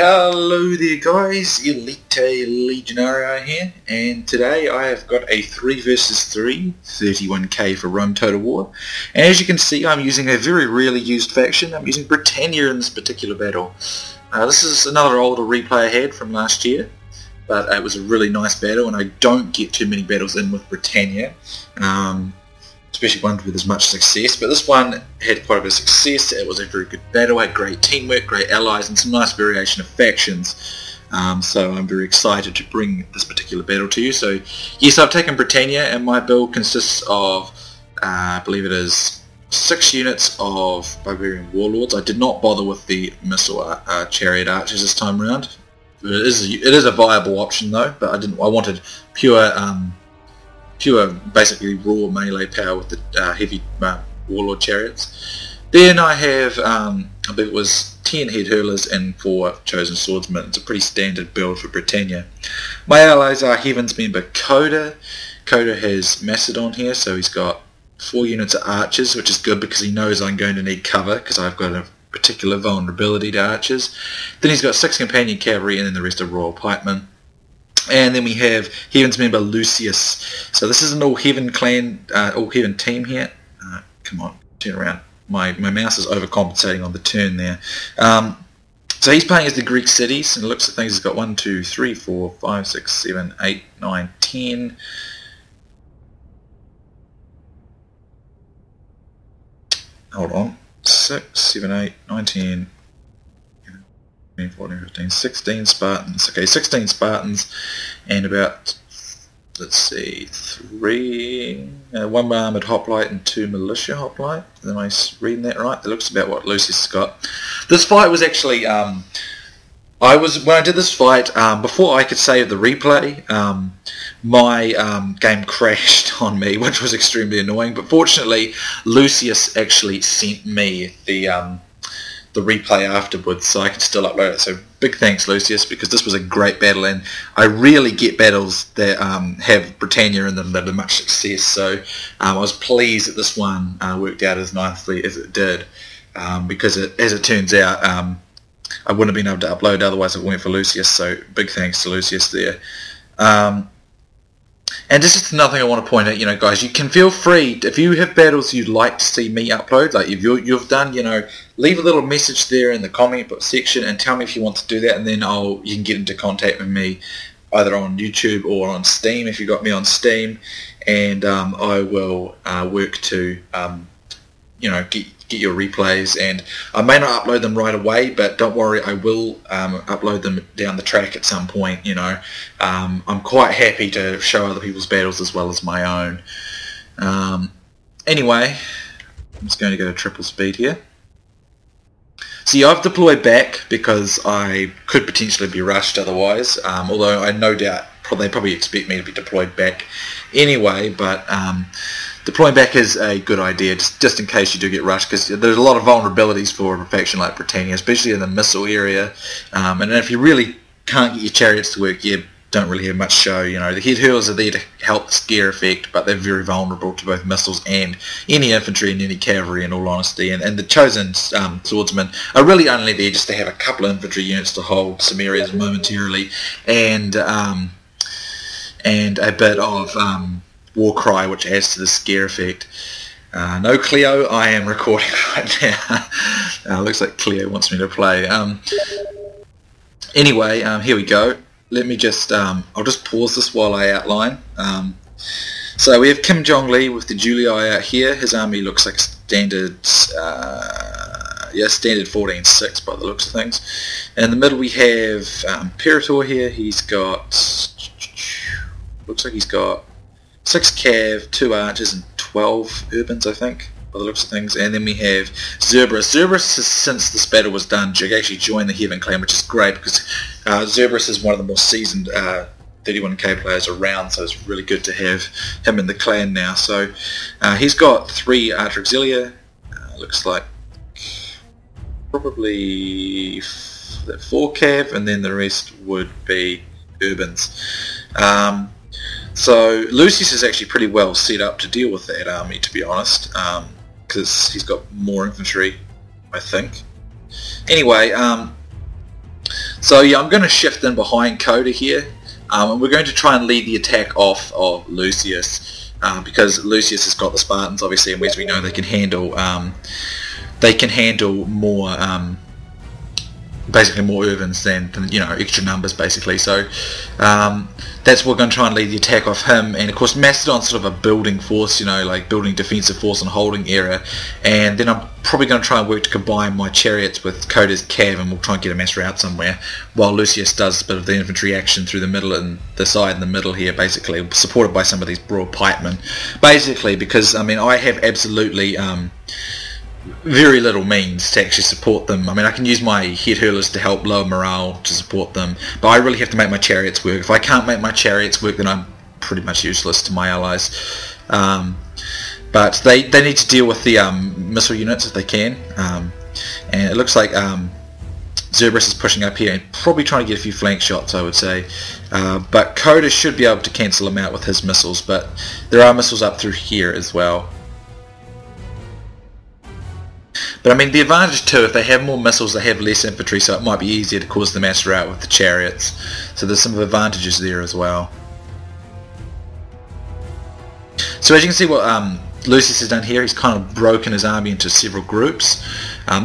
Hello there guys, Elita Legionarii here, and today I have got a 3 versus 3, 31k for Rome Total War, and as you can see I'm using a very rarely used faction. I'm using Britannia in this particular battle. This is another older replay I had from last year, but it was a really nice battle and I don't get too many battles in with Britannia. Especially ones with as much success, but this one had quite a bit of success. It was a very good battle, had great teamwork, great allies, and some nice variation of factions. So I'm very excited to bring this particular battle to you. So yes, I've taken Britannia, and my build consists of, I believe it is 6 units of Barbarian Warlords. I did not bother with the missile Chariot Archers this time around. It is a viable option though, but I wanted pure basically raw melee power with the heavy warlord chariots. Then I have, I believe it was 10 head hurlers and 4 chosen swordsmen. It's a pretty standard build for Britannia. My allies are Heaven's member Koda. Koda has Macedon here, so he's got 4 units of archers, which is good because he knows I'm going to need cover because I've got a particular vulnerability to archers. Then he's got 6 companion cavalry and then the rest are royal pikemen. And then we have Heaven's member Lucius. So this is an all-Heaven clan, all-Heaven team here. Come on, turn around. My mouse is overcompensating on the turn there. So he's playing as the Greek cities, and it looks at things. He's got 1, 2, 3, 4, 5, 6, 7, 8, 9, 10. Hold on. 6, 7, 8, 9, 10. 14, 15, 16 Spartans. Okay, 16 Spartans and about, let's see, 1 armoured hoplite and 2 militia hoplite. Am I reading that right? That looks about what Lucius has got. This fight was actually, when I did this fight, before I could save the replay, my game crashed on me, which was extremely annoying, but fortunately Lucius actually sent me the replay afterwards, so I can still upload it. So big thanks Lucius, because this was a great battle, and I rarely get battles that have Britannia in them that are much success. So I was pleased that this one worked out as nicely as it did, because as it turns out, I wouldn't have been able to upload otherwise if it weren't for Lucius. So big thanks to Lucius there. And this is another thing I want to point out, guys, you can feel free, if you have battles you'd like to see me upload, like if you've done, leave a little message there in the comment section and tell me if you want to do that, and then you can get into contact with me either on YouTube or on Steam if you got me on Steam, and I will work to, get your replays, and I may not upload them right away, but don't worry, I will upload them down the track at some point. I'm quite happy to show other people's battles as well as my own. Anyway, I'm just going to go to triple speed here. See, I've deployed back because I could potentially be rushed otherwise, although I no doubt they probably expect me to be deployed back anyway, but deploying back is a good idea, just in case you do get rushed, because there's a lot of vulnerabilities for a faction like Britannia, especially in the missile area, and if you really can't get your chariots to work, you don't really have much show. The head hurlers are there to help the scare effect, but they're very vulnerable to both missiles and any infantry and any cavalry, in all honesty, and the chosen swordsmen are really only there just to have a couple of infantry units to hold some areas momentarily, and a bit of war cry, which adds to the scare effect. No Cleo, I am recording right now. Looks like Cleo wants me to play. Anyway, here we go. Let me just, I'll just pause this while I outline. So we have KimJongLi with the Julii out here. His army looks like a standard, standard 14-6 by the looks of things. In the middle we have Imperator here. He's got, looks like he's got 6 cav, 2 archers, and 12 urbans, I think, by the looks of things. And then we have Zerberus. Zerberus has, since this battle was done, actually joined the Heaven clan, which is great because Zerberus is one of the more seasoned 31k players around, so it's really good to have him in the clan now. So he's got 3 archer auxilia, looks like probably 4 cav, and then the rest would be urbans. So Lucius is actually pretty well set up to deal with that army, to be honest, because he's got more infantry, I think. Anyway, So yeah, I'm going to shift in behind Koda here, and we're going to try and lead the attack off of Lucius, because Lucius has got the Spartans obviously, and as we know they can handle more, basically more Irvins than extra numbers basically. So that's what we're going to try and lead the attack off him. And of course Macedon's sort of a building force, like building defensive force and holding area, and then I'm probably going to try and work to combine my chariots with Koda's cav, and we'll try and get a mass rout somewhere while Lucius does a bit of the infantry action through the middle and the side in the middle here, basically supported by some of these broad pikemen, basically because I mean I have absolutely very little means to actually support them. I mean, I can use my head hurlers to help lower morale to support them, but I really have to make my chariots work. If I can't make my chariots work, then I'm pretty much useless to my allies. But they need to deal with the missile units if they can, and it looks like Zerberus is pushing up here and probably trying to get a few flank shots, I would say, but Koda should be able to cancel them out with his missiles, but there are missiles up through here as well. But I mean, the advantage too, if they have more missiles, they have less infantry, so it might be easier to cause the mass rout with the chariots. So there's some advantages there as well. So as you can see, what Lucius has done here, he's kind of broken his army into several groups.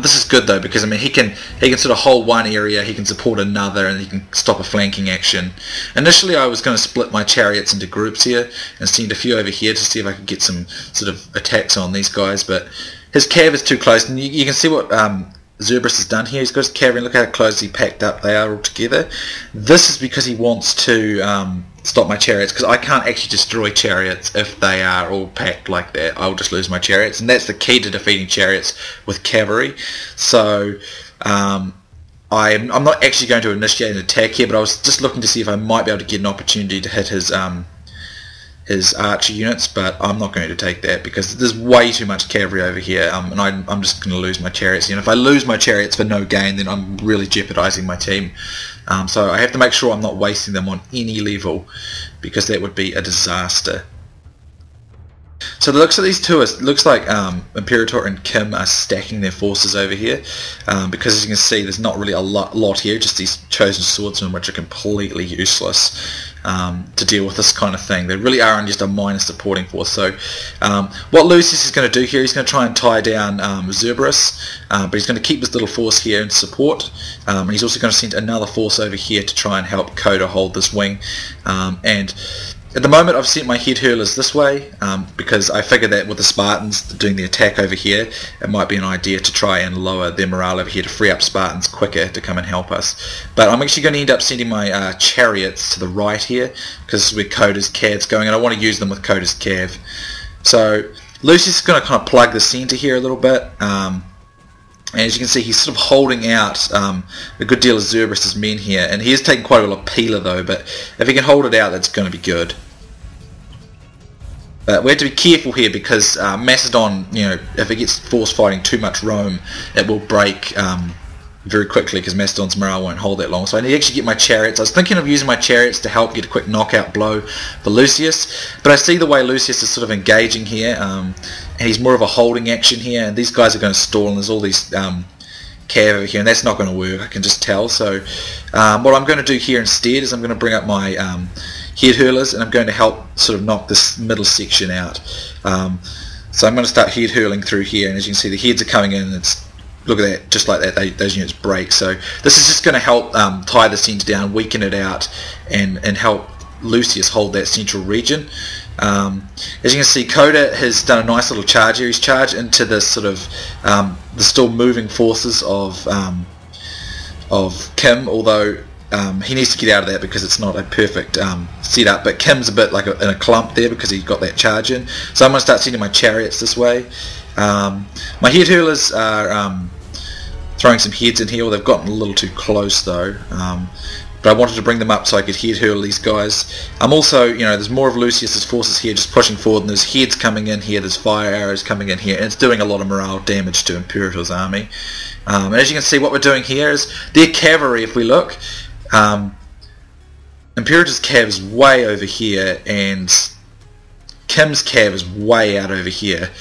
This is good though, because I mean he can sort of hold one area, he can support another, and he can stop a flanking action. Initially I was going to split my chariots into groups here and send a few over here to see if I could get some sort of attacks on these guys, but his cav is too close, and you can see what Zerberus has done here. He's got his cavalry, look how closely packed up they are all together. This is because he wants to stop my chariots, because I can't actually destroy chariots if they are all packed like that. I'll just lose my chariots, and that's the key to defeating chariots with cavalry. So I'm not actually going to initiate an attack here, but I was just looking to see if I might be able to get an opportunity to hit his archer units, but I'm not going to take that because there's way too much cavalry over here, and I'm just going to lose my chariots. And if I lose my chariots for no gain, then I'm really jeopardizing my team. So I have to make sure I'm not wasting them on any level, because that would be a disaster. So the looks of these two, it looks like Imperator and Kim are stacking their forces over here, because as you can see there's not really a lot here, just these chosen swordsmen which are completely useless to deal with this kind of thing. They really are just a minor supporting force. So what Lucius is going to do here, he's going to try and tie down Zerberus, but he's going to keep this little force here in support, and he's also going to send another force over here to try and help Koda hold this wing. And at the moment I've sent my head hurlers this way, because I figured that with the Spartans doing the attack over here, it might be an idea to try and lower their morale over here to free up Spartans quicker to come and help us. But I'm actually going to end up sending my chariots to the right here, because this is where Koda's cav's going, and I want to use them with Koda's cav. So Lucius is going to kind of plug the centre here a little bit, and as you can see he's sort of holding out a good deal of Zerberus' men here, and he is taking quite a lot of peeler though, but if he can hold it out, that's going to be good. But we have to be careful here, because Macedon, if it gets force fighting too much Rome, it will break very quickly, because Macedon's morale won't hold that long. So I need to actually get my chariots. I was thinking of using my chariots to help get a quick knockout blow for Lucius, but I see the way Lucius is sort of engaging here, and he's more of a holding action here, and these guys are going to stall, and there's all these cav over here, and that's not going to work, I can just tell. So what I'm going to do here instead is I'm going to bring up my head hurlers, and I'm going to help sort of knock this middle section out. So I'm going to start head hurling through here, and as you can see the heads are coming in, and it's, look at that, just like that, those units break. So this is just going to help tie the centre down, weaken it out, and help Lucius hold that central region. As you can see, Koda has done a nice little charge here. He's charged into this sort of the still moving forces of Kim, although he needs to get out of that because it's not a perfect setup. But Kim's a bit like in a clump there because he's got that charge in. So I'm going to start sending my chariots this way. My head hurlers are throwing some heads in here. Well, they've gotten a little too close though. But I wanted to bring them up so I could head hurl these guys. I'm also, there's more of Lucius's forces here just pushing forward, and there's heads coming in here, there's fire arrows coming in here, and it's doing a lot of morale damage to Imperator's army. And as you can see, what we're doing here is their cavalry, if we look, Imperator's cav is way over here, and Kim's cav is way out over here.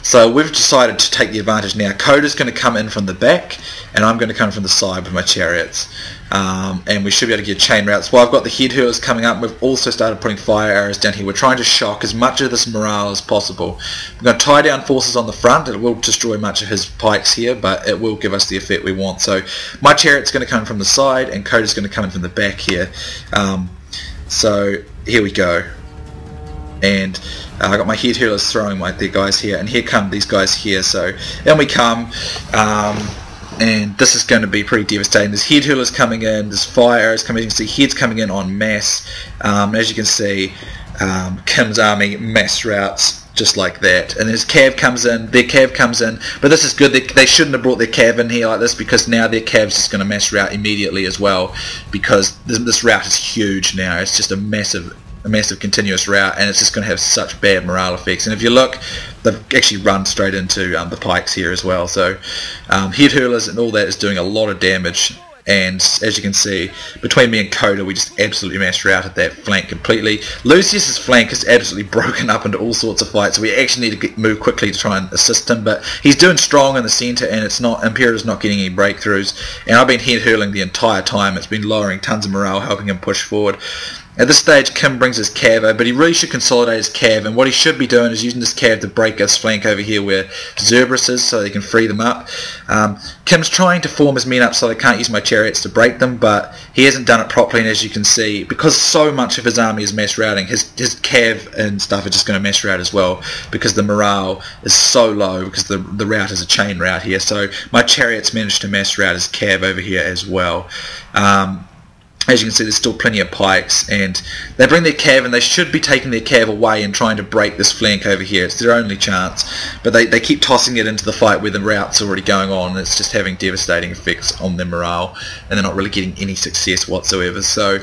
So we've decided to take the advantage now. Koda's going to come in from the back, and I'm going to come from the side with my chariots. And we should be able to get chain routes. Well, I've got the head hurlers coming up. We've also started putting fire arrows down here. We're trying to shock as much of this morale as possible. We're going to tie down forces on the front. It will destroy much of his pikes here, but it will give us the effect we want. So my chariot's going to come from the side, and Koda's going to come in from the back here. So here we go. And I got my head hurlers throwing their guys here, and here come these guys here. So in we come, and this is going to be pretty devastating. There's head hurlers coming in, there's fire arrows coming in. You can see heads coming in en masse. As you can see, Kim's army mass routes just like that. And his cav comes in, their cav comes in, but this is good. They shouldn't have brought their cav in here like this, because now their cav's just going to mass route immediately as well, because this route is huge now. It's just a massive continuous route, and it's just going to have such bad morale effects. And if you look, they've actually run straight into the pikes here as well. So head hurlers and all that is doing a lot of damage, and as you can see, between me and Koda, we just absolutely mass routed that flank completely. Lucius's flank is absolutely broken up into all sorts of fights, so we actually need to move quickly to try and assist him, but he's doing strong in the centre, and it's not, Imperator's not getting any breakthroughs, and I've been head hurling the entire time. It's been lowering tons of morale, helping him push forward. At this stage, Kim brings his cav over, but he really should consolidate his cav, and what he should be doing is using this cav to break his flank over here where Zerberus is, so they can free them up. Kim's trying to form his men up so they can't use my chariots to break them, but he hasn't done it properly, and as you can see, because so much of his army is mass routing, his cav and stuff are just going to mass route as well, because the morale is so low, because the route is a chain route here. So my chariots managed to mass route his cav over here as well. As you can see, there's still plenty of pikes, and they bring their cav, and they should be taking their cav away and trying to break this flank over here. It's their only chance, but they keep tossing it into the fight where the route's already going on, and it's just having devastating effects on their morale, and they're not really getting any success whatsoever. So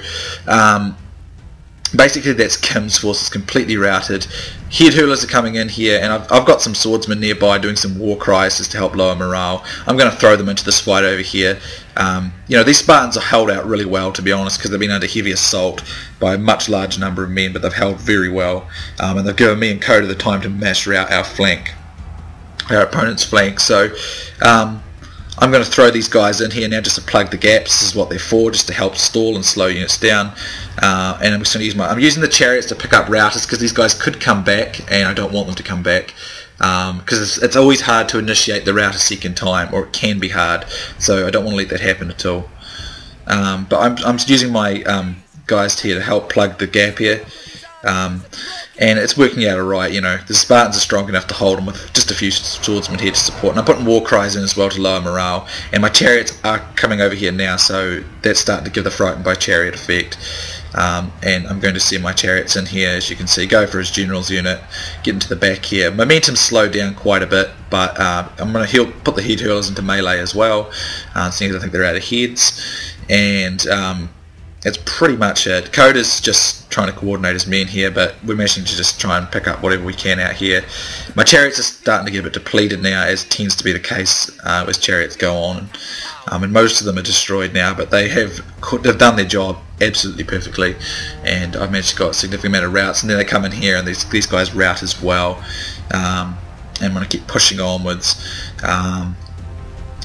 basically that's Kim's forces completely routed. Head hurlers are coming in here, and I've got some swordsmen nearby doing some war cries just to help lower morale. I'm going to throw them into this fight over here. You know, these Spartans are held out really well, to be honest, because they've been under heavy assault by a much larger number of men, but they've held very well, and they've given me and Koda the time to mass route our flank, our opponent's flank. So I'm going to throw these guys in here now just to plug the gaps. This is what they're for, just to help stall and slow units down. And I'm just going to use I'm using the chariots to pick up routers, because these guys could come back, and I don't want them to come back, because it's always hard to initiate the route a second time, or it can be hard, so I don't want to let that happen at all. But I'm using my guys here to help plug the gap here. And it's working out alright. You know, the Spartans are strong enough to hold them with just a few swordsmen here to support, and I'm putting war cries in as well to lower morale, and my chariots are coming over here now, so that's starting to give the frightened by chariot effect. And I'm going to send my chariots in here, as you can see, go for his general's unit, get into the back here. Momentum's slowed down quite a bit, but I'm going to put the head hurlers into melee as well, seeing as I think they're out of heads, and that's pretty much it. Koda's just trying to coordinate his men here, but we're managing to just try and pick up whatever we can out here. My chariots are starting to get a bit depleted now, as tends to be the case as chariots go on, and most of them are destroyed now, but they've done their job absolutely perfectly, and I've managed to got a significant amount of routes, and then they come in here, and these guys route as well, and I'm going to keep pushing onwards.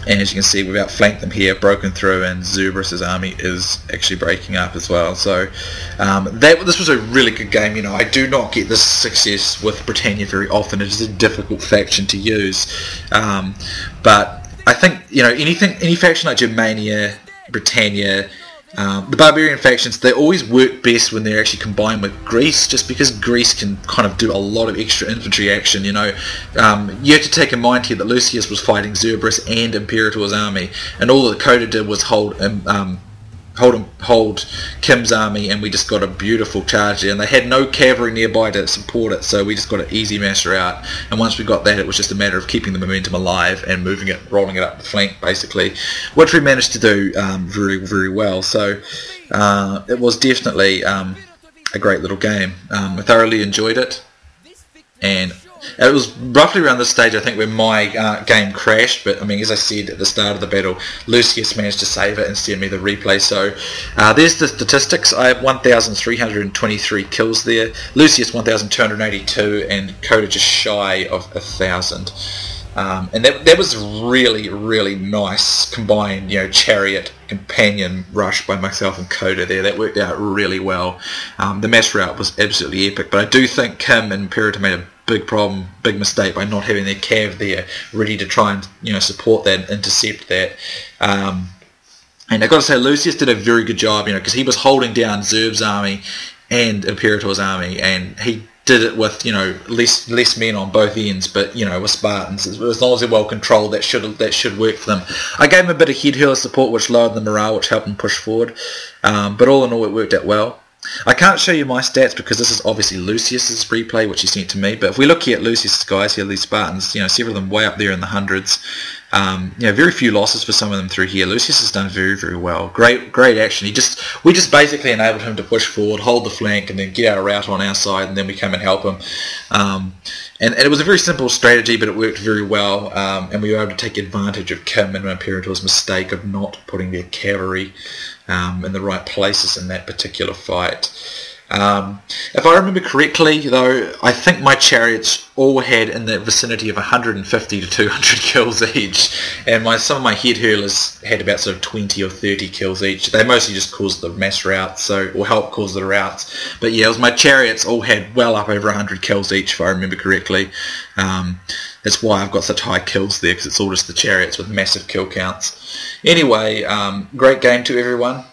And as you can see, we've outflanked them here, broken through, and Zerberus' army is actually breaking up as well. So this was a really good game. You know, I do not get this success with Britannia very often. It is a difficult faction to use, but I think, you know, any faction like Germania, Britannia, the barbarian factions, they always work best when they're actually combined with Greece, just because Greece can kind of do a lot of extra infantry action. You know, you have to take in mind here that Lucius was fighting Zerberus and Imperator's army, and all that Koda did was hold Kim's army, and we just got a beautiful charge there, and they had no cavalry nearby to support it, so we just got an easy mass rout. And once we got that, it was just a matter of keeping the momentum alive and moving it, rolling it up the flank basically, which we managed to do very, very well. So it was definitely a great little game. I thoroughly enjoyed it, and It was roughly around this stage, I think, where my game crashed, but I mean, as I said at the start of the battle, Lucius managed to save it and send me the replay. So there's the statistics. I have 1,323 kills there, Lucius 1,282, and Koda just shy of 1,000. And that was really, really nice combined, chariot companion rush by myself and Koda there. That worked out really well. The mass rout was absolutely epic, but I do think Kim and Imperator made a big mistake by not having their cav there ready to try and support that and intercept that. And I've got to say, Lucius did a very good job, because he was holding down Zerb's army and Imperator's army, and he did it with less men on both ends, but with Spartans, as long as they're well controlled, that should work for them. I gave him a bit of head hurler support, which lowered the morale, which helped him push forward. But all in all, it worked out well. I can't show you my stats because this is obviously Lucius's replay, which he sent to me. But if we look here at Lucius's guys here, these Spartans, several of them way up there in the hundreds. Very few losses for some of them through here. Lucius has done very, very well. Great action. We just basically enabled him to push forward, hold the flank, and then get our route on our side, and then we come and help him. And it was a very simple strategy, but it worked very well. And we were able to take advantage of Kim and Imperator's mistake of not putting their cavalry in the right places in that particular fight. If I remember correctly, though, I think my chariots all had in the vicinity of 150 to 200 kills each, and some of my head hurlers had about sort of 20 or 30 kills each. They mostly just caused the mass routes, or helped cause the routes. But yeah, it was my chariots all had well up over 100 kills each, if I remember correctly. That's why I've got such high kills there, because it's all just the chariots with massive kill counts. Anyway, great game to everyone.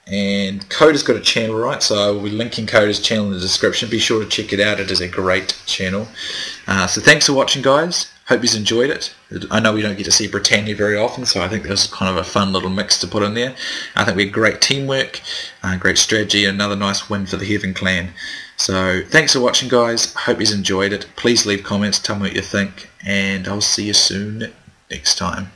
And Koda's got a channel, right? So I will be linking Koda's channel in the description. Be sure to check it out. It is a great channel. So thanks for watching, guys. Hope you've enjoyed it. I know we don't get to see Britannia very often, so I think that was kind of a fun little mix to put in there. I think we had great teamwork, great strategy, and another nice win for the Heathen clan. So thanks for watching, guys. Hope you've enjoyed it. Please leave comments, tell me what you think, and I'll see you soon next time.